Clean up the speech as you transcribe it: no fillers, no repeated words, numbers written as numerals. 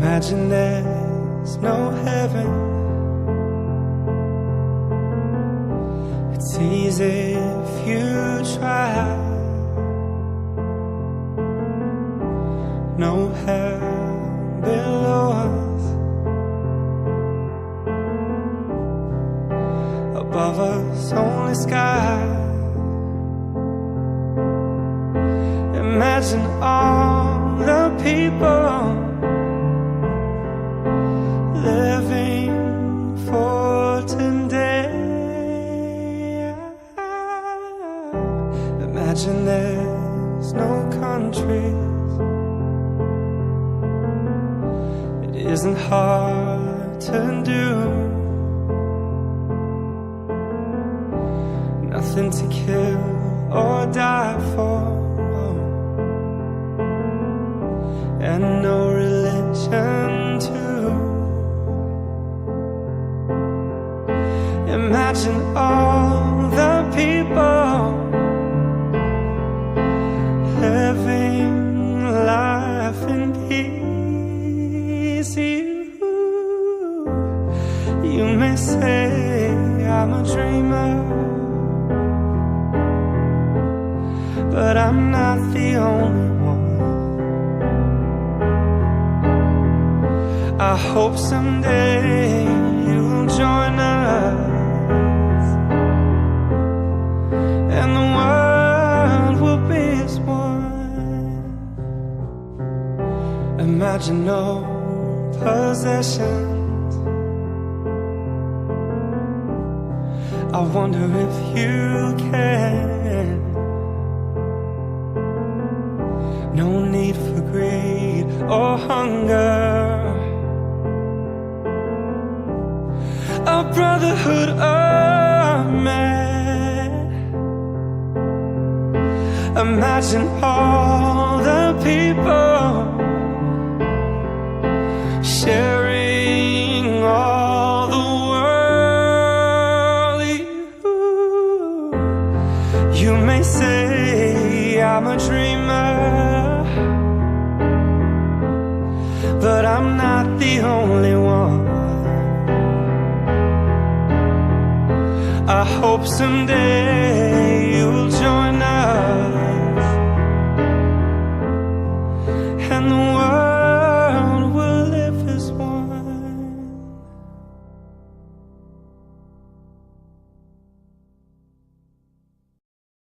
Imagine there's no heaven. It's easy if you try. No hell below us, above us only sky. Imagine all the people living for today. Imagine there's no countries. It isn't hard to do. Nothing to kill or die for, and no religion too. Imagine all the people living life in peace. You may say I'm a dreamer, but I'm not the only one. I hope someday you'll join us, and the world will be as one. Imagine no possessions. I wonder if you can. No need for greed or hunger. A brotherhood of man. Imagine all the people sharing all the world. You may say I'm a dreamer, but I'm not the only one. I hope someday